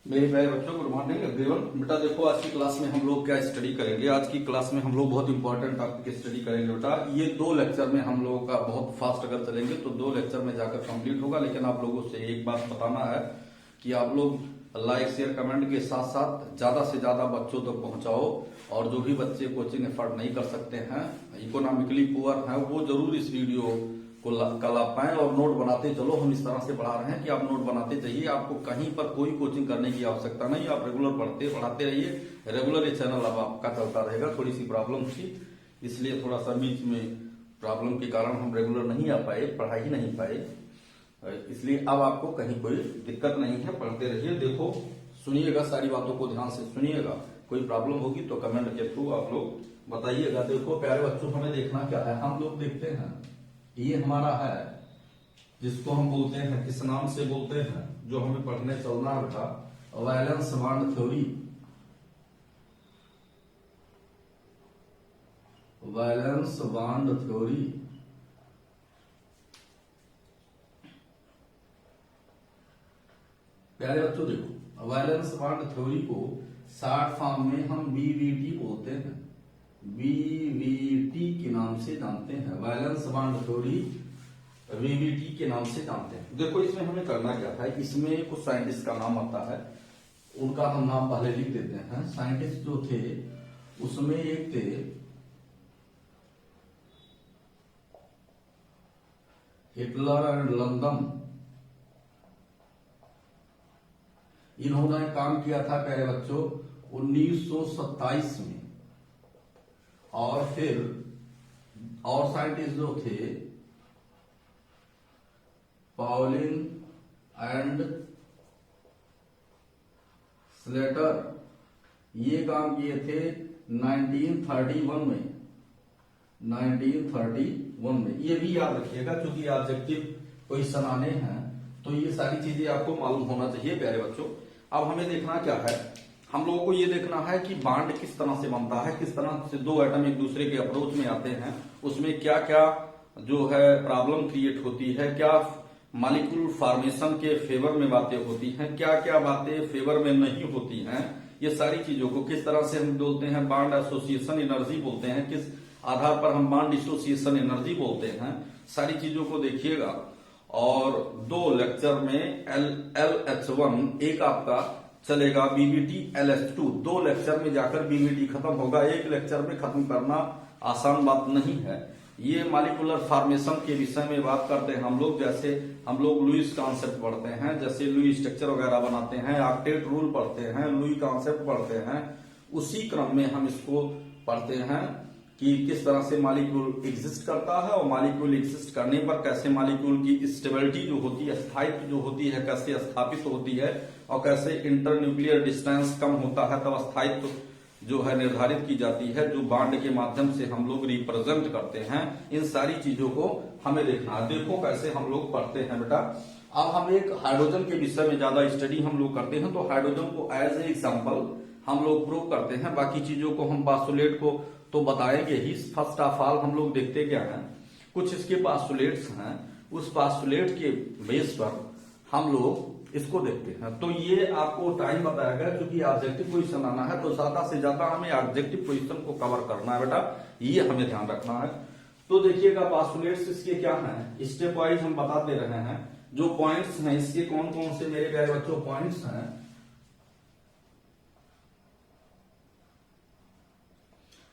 मेरे प्यारे बच्चों, गुड मॉर्निंग एवरीवन। बेटा देखो, आज की क्लास में हम लोग क्या स्टडी करेंगे। आज की क्लास में हम लोग बहुत इंपॉर्टेंट टॉपिक की स्टडी करेंगे। बेटा ये 2 लेक्चर में हम लोगों का बहुत फास्ट अगर चलेंगे तो 2 लेक्चर में जाकर कंप्लीट होगा। लेकिन आप लोगों से एक बात बताना है कि आप लोग लाइक शेयर कमेंट के साथ साथ ज्यादा से ज्यादा बच्चों तक पहुंचाओ। और जो भी बच्चे कोचिंग एफर्ट नहीं कर सकते हैं, इकोनॉमिकली पुअर हैं, वो जरूर इस वीडियो को कल आप पाएं और नोट बनाते चलो। हम इस तरह से पढ़ा रहे हैं कि आप नोट बनाते चाहिए। आपको कहीं पर कोई कोचिंग करने की आवश्यकता नहीं, आप रेगुलर पढ़ाते रहिए। रेगुलर ये चैनल अब आपका चलता रहेगा। थोड़ी सी प्रॉब्लम थी, इसलिए थोड़ा सा बीच में प्रॉब्लम के कारण हम रेगुलर नहीं आ पाए, पढ़ा ही नहीं पाए। इसलिए अब आपको कहीं कोई दिक्कत नहीं है, पढ़ते रहिए। देखो सुनिएगा, सारी बातों को ध्यान से सुनिएगा। कोई प्रॉब्लम होगी तो कमेंट के थ्रू आप लोग बताइएगा। देखो प्यारे बच्चों, हमें देखना क्या है। हम लोग देखते हैं ये हमारा है जिसको हम बोलते हैं, किस नाम से बोलते हैं, जो हमें पढ़ने चलना है बेटा, valence bond theory. Valence bond theory प्यारे बच्चों देखो, वैलेंस बांड थ्योरी को शॉर्ट फॉर्म में हम बीवीटी बोलते हैं। बीवीटी के नाम से जानते हैं। वैलेंस बांड थ्योरी वीवीटी के नाम से जानते हैं। देखो इसमें हमें करना क्या है, इसमें कुछ साइंटिस्ट का नाम आता है, उनका हम नाम पहले लिख देते हैं। साइंटिस्ट जो थे उसमें एक थे हिटलर एंड लंदन। इन्होंने काम किया था प्यारे बच्चों 1927 में। और फिर और साइंटिस्ट जो थे पॉलिन एंड स्लेटर, ये काम किए थे 1931 में। 1931 में, ये भी याद रखिएगा क्योंकि ऑब्जेक्टिव क्वेश्चन आने हैं तो ये सारी चीजें आपको मालूम होना चाहिए प्यारे बच्चों। अब हमें देखना क्या है, हम लोगों को ये देखना है कि बांड किस तरह से बनता है, किस तरह से 2 एटम एक दूसरे के अप्रोच में आते हैं, उसमें क्या क्या जो है प्रॉब्लम क्रिएट होती है, क्या मॉलिक्यूल फॉर्मेशन के फेवर में बातें होती हैं, क्या क्या बातें फेवर में नहीं होती हैं। ये सारी चीजों को किस तरह से हम बोलते हैं, बांड एसोसिएशन एनर्जी बोलते हैं, किस आधार पर हम बांड डिसोसिएशन एनर्जी बोलते हैं, सारी चीजों को देखिएगा। और 2 लेक्चर में LH1 एक आपका चलेगा, बीबीटी LH2 2 लेक्चर में जाकर बीबीटी खत्म होगा। एक लेक्चर में खत्म करना आसान बात नहीं है। ये मॉलिक्यूलर फॉर्मेशन के विषय में बात करते हैं हम लोग। जैसे हम लोग लुईस कॉन्सेप्ट पढ़ते हैं, जैसे लुई स्ट्रक्चर वगैरह बनाते हैं, ऑक्टेट रूल पढ़ते हैं, लुई कॉन्सेप्ट पढ़ते हैं, उसी क्रम में हम इसको पढ़ते हैं कि किस तरह से मॉलिक्यूल एग्जिस्ट करता है और मॉलिक्यूल एग्जिस्ट करने पर कैसे मॉलिक्यूल की स्टेबिलिटी जो होती है, स्थायित्व जो होती है, कैसे स्थापित होती है, और कैसे इंटरन्यूक्लियर डिस्टेंस कम होता है तब स्थायित्व जो है निर्धारित की जाती है, जो बांड के माध्यम से हम लोग रिप्रेजेंट करते हैं। इन सारी चीजों को हमें देखना है। देखो कैसे हम लोग पढ़ते हैं बेटा। अब हम एक हाइड्रोजन के विषय में ज्यादा स्टडी हम लोग करते हैं, तो हाइड्रोजन को एज ए एग्जाम्पल हम लोग प्रूव करते हैं। बाकी चीजों को हम पास्टुलेट को तो बताएंगे ही। फर्स्ट ऑफ ऑल हम लोग देखते क्या है, कुछ इसके पास्टुलेट्स हैं, उस पास्टुलेट के बेस पर हम लोग इसको देखते हैं। तो ये आपको टाइम बताएगा क्योंकि ऑब्जेक्टिव क्वेश्चन आना है, तो ज्यादा से ज्यादा हमें ऑब्जेक्टिव क्वेश्चन को कवर करना है बेटा, ये हमें ध्यान रखना है। तो देखिएगा पास्टुलेट्स इसके क्या हैं, स्टेप वाइज हम बताते रहे हैं। जो पॉइंट्स हैं इसके कौन कौन से मेरे प्यारे बच्चों पॉइंट्स हैं,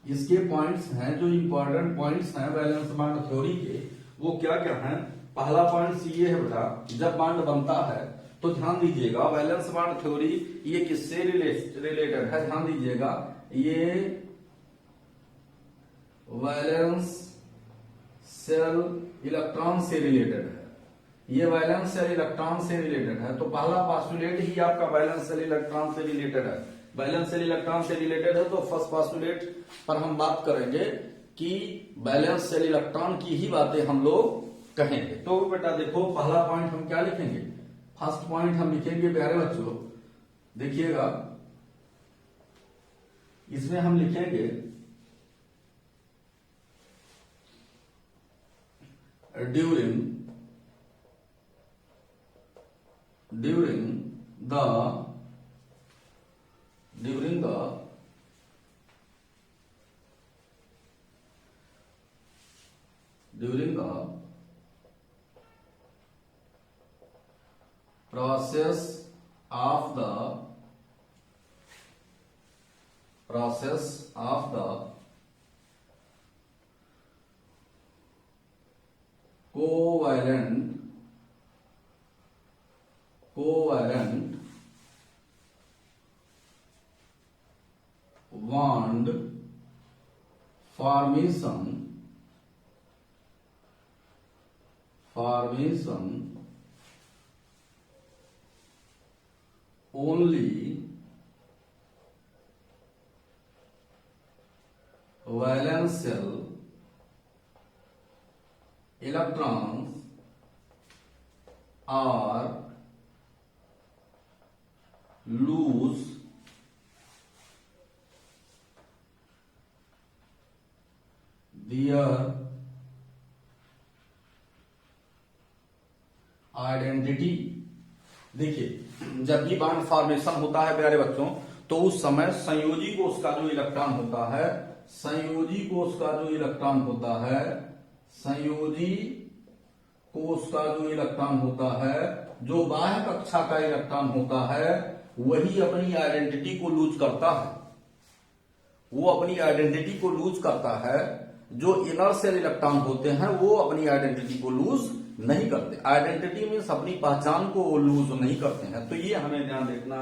इसके पॉइंट्स हैं, जो इंपॉर्टेंट पॉइंट्स हैं वैलेंस बांड थ्योरी के, वो क्या क्या हैं। पहला पॉइंट ये है बेटा, जब बांड बनता है तो ध्यान दीजिएगा वैलेंस बांड थ्योरी ये किससे रिलेटेड है, ध्यान दीजिएगा। ये वैलेंस सेल इलेक्ट्रॉन से रिलेटेड है। ये वैलेंस सेल इलेक्ट्रॉन से रिलेटेड है। तो पहला पास्टुलेट ही आपका वैलेंस सेल इलेक्ट्रॉन से रिलेटेड है। वैलेंस सेल इलेक्ट्रॉन से रिलेटेड है तो फर्स्ट पास्टुलेट पर हम बात करेंगे कि वैलेंस सेल इलेक्ट्रॉन की ही बातें हम लोग कहेंगे। तो बेटा देखो पहला पॉइंट हम क्या लिखेंगे, फर्स्ट पॉइंट हम लिखेंगे प्यारे बच्चों, देखिएगा इसमें हम लिखेंगे during the process of the covalent bond formation only valence shell electrons are loose their identity. देखिए जब ये बॉन्ड फॉर्मेशन होता है प्यारे बच्चों, तो उस समय संयोजी कोष का जो इलेक्ट्रॉन होता है, संयोजी कोष का जो इलेक्ट्रॉन होता है, जो बाह्य कक्षा का इलेक्ट्रॉन होता है, वही अपनी आइडेंटिटी को लूज करता है। वो अपनी आइडेंटिटी को लूज करता है। जो इनर सेल इलेक्ट्रॉन होते हैं वो अपनी आइडेंटिटी को लूज नहीं करते। आइडेंटिटी मीन्स अपनी पहचान को वो लूज नहीं करते हैं। तो ये हमें ध्यान देना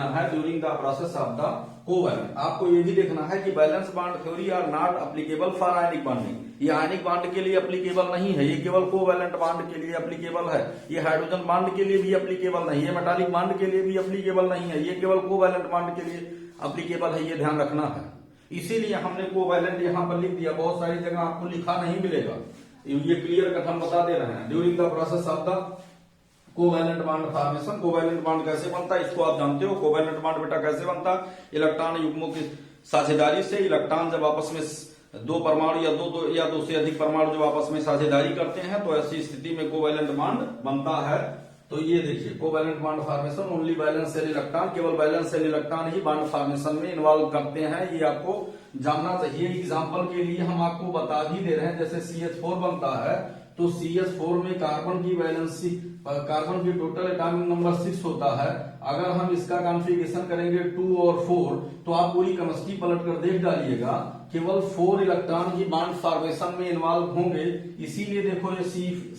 है during the process of the covalent. आपको ये भी देखना है कि valence bond theory are not applicable for ionic bonding. ये आयनिक बॉन्ड के लिए एप्लीकेबल नहीं है, ये केवल कोवैलेंट बॉन्ड के लिए एप्लीकेबल है। ये हाइड्रोजन बॉन्ड के लिए भी एप्लीकेबल नहीं है, मेटालिक बॉन्ड के लिए भी एप्लीकेबल नहीं है, ये केवल कोवैलेंट बॉन्ड के लिए एप्लीकेबल है। ये ध्यान रखना है। इसीलिए हमने कोवैलेंट यहां पर लिख दिया। बहुत सारी जगह आपको लिखा नहीं मिलेगा, ये क्लियर कट हम बता दे रहे हैं। During the process of the covalent bond formation, covalent bond कैसे बनता है इसको आप जानते हो। कोवैलेंट बॉन्ड बेटा कैसे बनता है? इलेक्ट्रॉन युग्मों की साझेदारी से। इलेक्ट्रॉन जब आपस में दो परमाणु या दो से अधिक परमाणु जब आपस में साझेदारी करते हैं तो ऐसी स्थिति में कोवैलेंट बॉन्ड बनता है। तो ये देखिए covalent bond formation only valence shell electron, केवल वैलेंस शेल इलेक्ट्रॉन ही बॉन्ड फॉर्मेशन में इन्वॉल्व करते हैं। ये आपको जानना चाहिए। एग्जांपल के लिए हम आपको बता भी दे रहे हैं, जैसे CH4 बनता है तो CH4 में कार्बन की वैलेंसी, कार्बन की टोटल एटॉमिक नंबर 6 होता है। अगर हम इसका कॉन्फ़िगरेशन करेंगे 2 और 4 तो आप पूरी केमिस्ट्री पलट कर देख डालिएगा, केवल 4 इलेक्ट्रॉन ही बॉन्ड फॉर्मेशन में इन्वॉल्व होंगे। इसीलिए देखो ये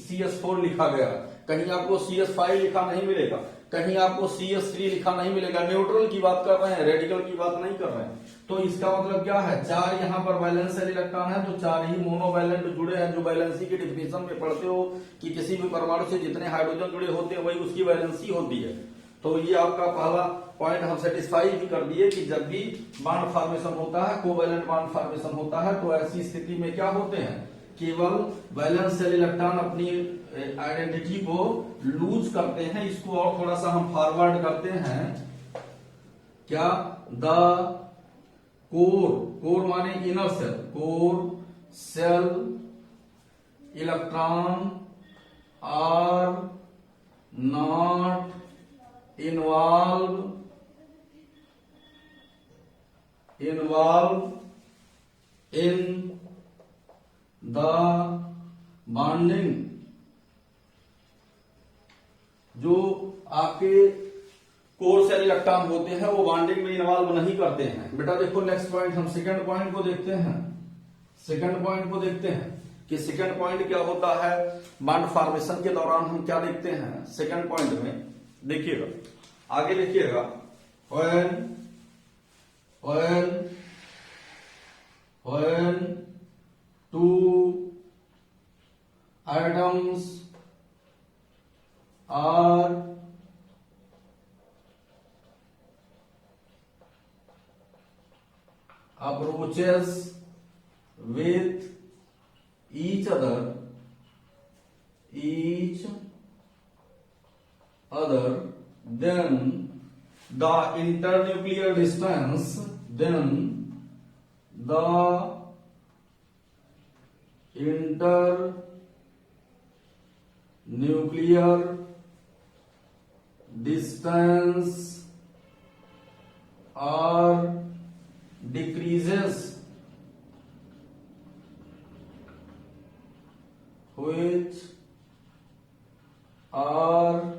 CH4 लिखा गया, कहीं आपको CH5 लिखा नहीं मिलेगा, कहीं आपको CH3 लिखा नहीं मिलेगा। न्यूट्रल की बात कर रहे हैं, रेडिकल की बात नहीं कर रहे हैं। तो इसका मतलब क्या है? 4 यहाँ पर वैलेंस शेल इलेक्ट्रॉन है तो 4 ही मोनोवैलेंट जुड़े हैं। जो वैलेंसी की डिफिनेशन में पढ़ते हो कि किसी भी परमाणु से जितने हाइड्रोजन जुड़े होते हैं वही उसकी वैलेंसी होती है। तो ये आपका पहला पॉइंट हम सेटिस्फाई भी कर दिए कि जब भी बॉन्ड फॉर्मेशन होता है, कोवैलेंट बॉन्ड फॉर्मेशन होता है, तो ऐसी स्थिति में क्या होते हैं? केवल वैलेंस शेल इलेक्ट्रॉन अपनी आइडेंटिटी को लूज करते हैं। इसको और थोड़ा सा हम फॉरवर्ड करते हैं। क्या? द कोर माने inner shell, core shell electron are not involve in the bonding. जो आपके कोर सेल इलेक्ट्रॉन होते हैं वो बॉन्डिंग में इन्वॉल्व नहीं करते हैं। बेटा देखो नेक्स्ट पॉइंट, हम सेकंड पॉइंट को देखते हैं। सेकंड पॉइंट को देखते हैं कि सेकंड पॉइंट क्या होता है। बॉन्ड फॉर्मेशन के दौरान हम क्या देखते हैं सेकंड पॉइंट में, देखिएगा आगे लिखिएगा। when two atoms are approaches with each other, then the internuclear distance, internuclear distance or decreases, which are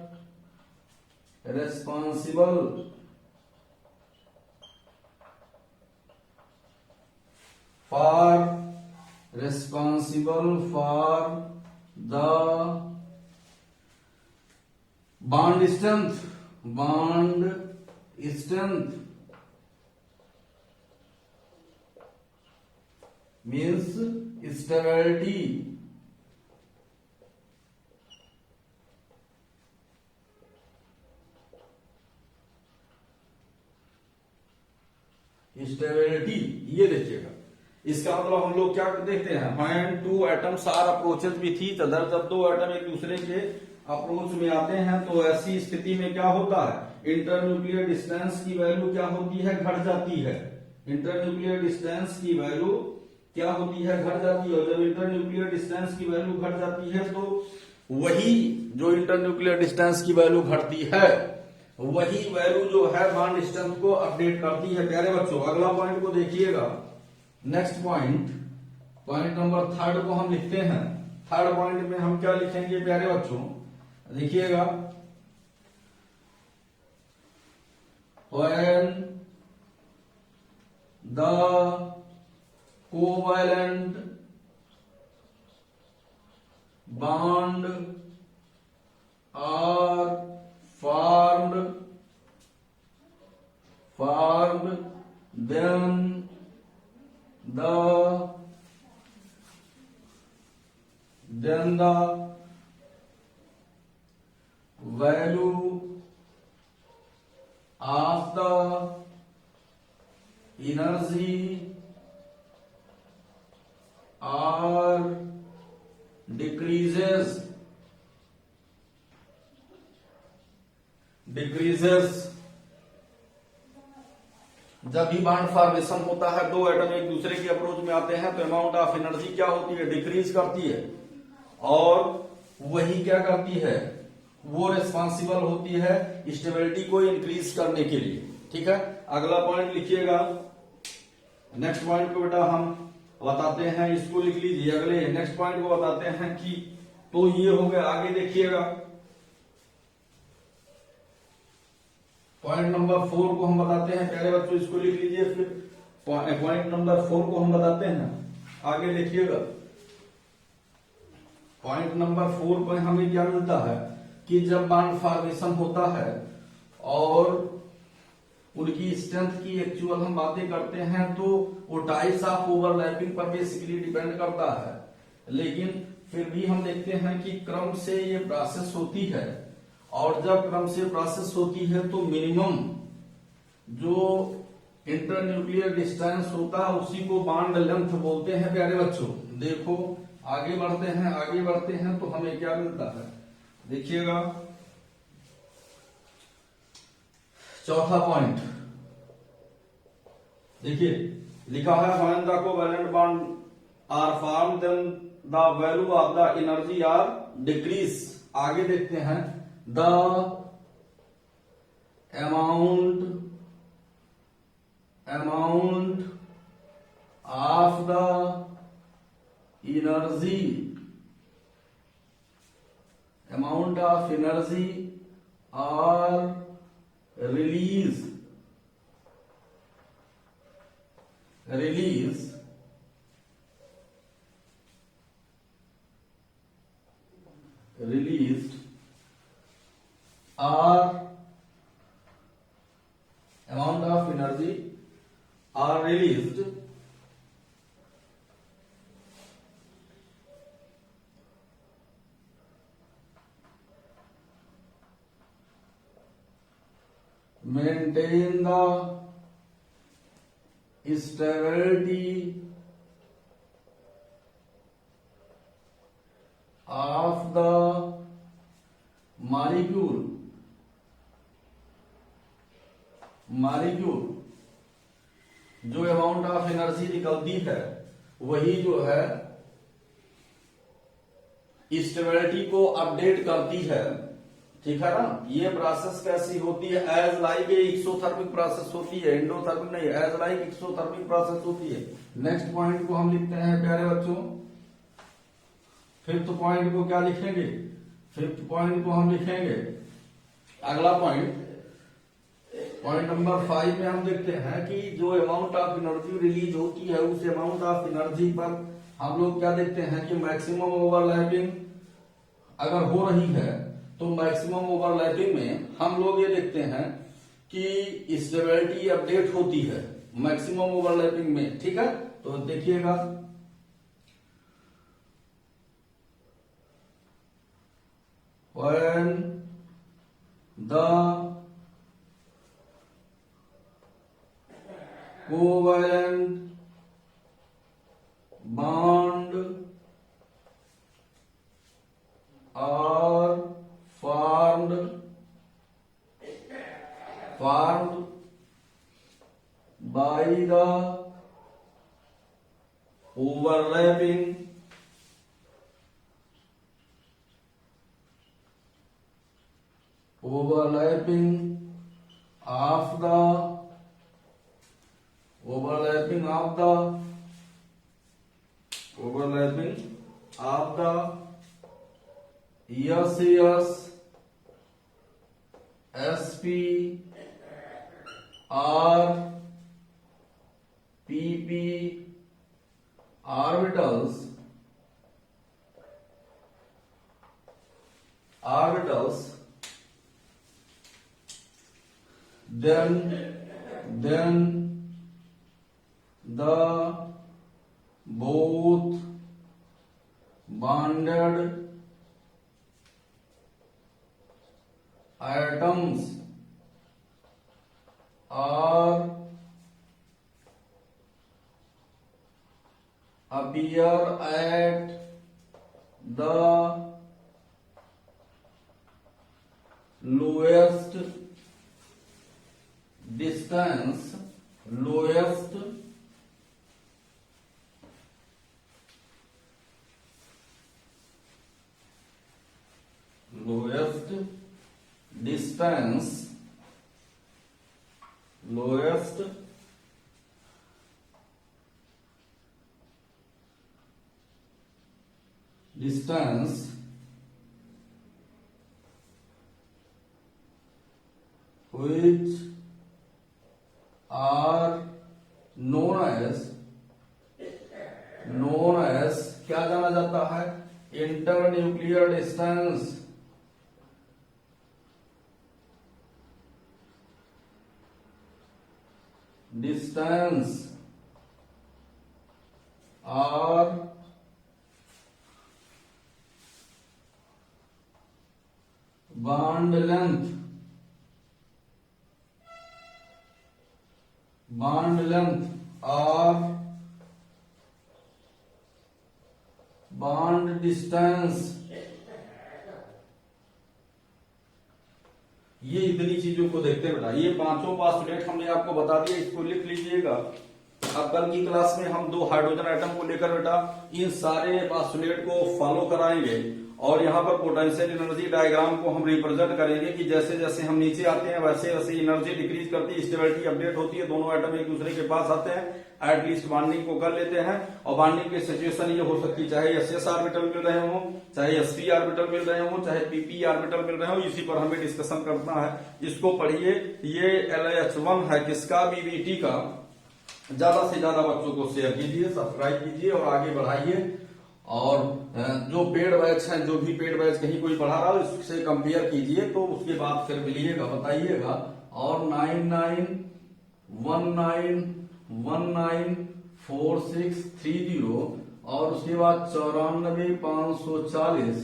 responsible for the bond strength means stability. Stability, ये देखिएगा, इसका मतलब हम लोग क्या देखते हैं, when two atoms are approaches with each other, जब दो एटम एक दूसरे के अप्रोच में आते हैं तो ऐसी स्थिति में क्या होता है, इंटरन्यूक्लियर डिस्टेंस की वैल्यू क्या होती है, घट जाती है। इंटरन्यूक्लियर डिस्टेंस की वैल्यू क्या होती है, घट जाती है। और जब इंटरन्यूक्लियर डिस्टेंस की वैल्यू घट जाती है तो वही जो इंटरन्यूक्लियर डिस्टेंस की वैल्यू घटती है वही वैल्यू जो है बॉन्ड स्ट्रेंथ को अपडेट करती है। प्यारे बच्चों, अगला पॉइंट को देखिएगा, नेक्स्ट पॉइंट नंबर 3 को हम लिखते हैं। 3rd पॉइंट में हम क्या लिखेंगे प्यारे बच्चों, देखिएगा, when the covalent bond are formed then the value of the energy or decreases जब भी बॉन्ड फॉर्मेशन होता है, दो एटम एक दूसरे के अप्रोच में आते हैं तो अमाउंट ऑफ एनर्जी क्या होती है, डिक्रीज करती है, और वही क्या करती है, वो रिस्पॉन्सिबल होती है स्टेबिलिटी को इंक्रीज करने के लिए। ठीक है, अगला पॉइंट लिखिएगा, नेक्स्ट पॉइंट को बेटा हम बताते हैं, इसको लिख लीजिए। अगले नेक्स्ट पॉइंट को बताते हैं कि, तो ये हो गया, आगे देखिएगा पॉइंट नंबर 4 को हम बताते हैं। पहले बच्चों इसको लिख लीजिए, फिर पॉइंट नंबर 4 को हम बताते हैं। आगे देखिएगा, पॉइंट नंबर 4 पर हमें क्या मिलता है कि जब बॉन्ड फॉर्मेशन होता है और उनकी स्ट्रेंथ की एक्चुअल हम बातें करते हैं तो वो टाइप्स ऑफ ओवरलैपिंग पर बेसिकली डिपेंड करता है, लेकिन फिर भी हम देखते हैं कि क्रम से ये प्रोसेस होती है, और जब क्रम से प्रोसेस होती है तो मिनिमम जो इंटरन्यूक्लियर डिस्टेंस होता है उसी को बॉन्ड लेंथ बोलते हैं। प्यारे बच्चों देखो, आगे बढ़ते हैं तो हमें क्या मिलता है, देखिएगा, चौथा पॉइंट देखिए, लिखा है when the covalent bond are form then the value of the energy are decrease. आगे देखते हैं, the amount of the energy or release released or amount of energy are released maintain the stability of the molecule जो amount of energy निकलती है वही जो है stability को अपडेट करती है। ठीक है ना, ये प्रोसेस कैसी होती है, एज लाइक एक्सोथर्मिक प्रोसेस होती है, एंडोथर्मिक नहीं, एज लाइक एक्सोथर्मिक प्रोसेस होती है। नेक्स्ट पॉइंट को हम लिखते हैं प्यारे बच्चों, 5th पॉइंट को क्या लिखेंगे, 5th पॉइंट को हम लिखेंगे, अगला पॉइंट पॉइंट नंबर 5 में हम देखते हैं कि जो अमाउंट ऑफ एनर्जी रिलीज होती है उस अमाउंट ऑफ एनर्जी पर हम लोग क्या देखते हैं कि मैक्सिमम ओवरलैपिंग अगर हो रही है तो मैक्सिमम ओवरलैपिंग में हम लोग ये देखते हैं कि स्टेबिलिटी अपडेट होती है मैक्सिमम ओवरलैपिंग में। ठीक है, तो देखिएगा when the covalent bond are formed by the overlapping of the SS SP or PP orbitals then the both bonded atoms are appear at the lowest distance which are known as क्या जाना जाता है internuclear distance और bond length और bond distance. ये इतनी चीजों को देखते हैं बेटा, ये पांचों पास्टुलेट हमने आपको बता दिया, इसको लिख लीजिएगा। अब कल की क्लास में हम 2 हाइड्रोजन एटम को लेकर बेटा इन सारे पास्टुलेट को फॉलो कराएंगे और यहाँ पर पोटेंशियल एनर्जी डायग्राम को हम रिप्रेजेंट करेंगे कि जैसे जैसे हम नीचे आते हैं वैसे वैसे एनर्जी डिक्रीज करती है, स्टेबिलिटी अपडेट होती है, दोनों एटम एक दूसरे के पास आते हैं, एटलीस्ट बॉन्डिंग को कर लेते हैं। और बॉन्डिंग की सिचुएशन ये हो सकती है चाहे एसएस ऑर्बिटल मिल रहे हो, चाहे एसपी ऑर्बिटल मिल रहे हो, चाहे पीपी ऑर्बिटल मिल रहे हो, इसी पर हमें डिस्कशन करना है। इसको पढ़िए, ये LH1 है किसका, बीबीटी का। ज्यादा से ज्यादा बच्चों को शेयर कीजिए, सब्सक्राइब कीजिए और आगे बढ़ाइए। और जो पेड बैच है, जो भी पेड बैच कहीं कोई पढ़ा रहा हो इससे कंपेयर कीजिए, तो उसके बाद फिर मिलिएगा, बताइएगा। और 9919194630 और उसके बाद 94540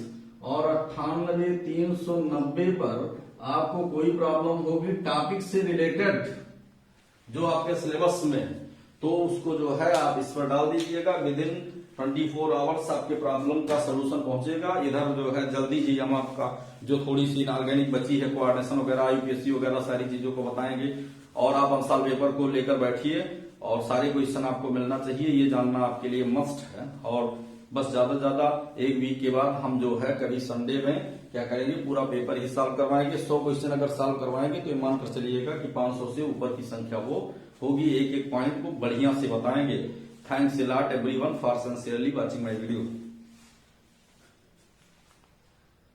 और 98390 पर आपको कोई प्रॉब्लम होगी टॉपिक से रिलेटेड जो आपके सिलेबस में, तो उसको जो है आप इस पर डाल दीजिएगा। विद इन 24 आवर्स आपके प्रॉब्लम का सोल्यूशन पहुंचेगा। इधर जो है जल्दी ही हम आपका जो थोड़ी सी इनऑर्गेनिक बची है, कोऑर्डिनेशन वगैरह, यूपीएससी वगैरह सारी चीजों को बताएंगे। और आप अंसाल पेपर को लेकर बैठिए और सारे क्वेश्चन आपको मिलना चाहिए, ये जानना आपके लिए मस्ट है। और बस ज्यादा से ज्यादा एक वीक के बाद हम जो है कभी संडे में क्या करेंगे, पूरा पेपर ही सॉल्व करवाएंगे। 100 क्वेश्चन अगर सॉल्व करवाएंगे तो मान कर चलिएगा कि 500 से ऊपर की संख्या वो होगी। एक एक पॉइंट को बढ़िया से बताएंगे। Thanks a lot everyone for sincerely watching my video.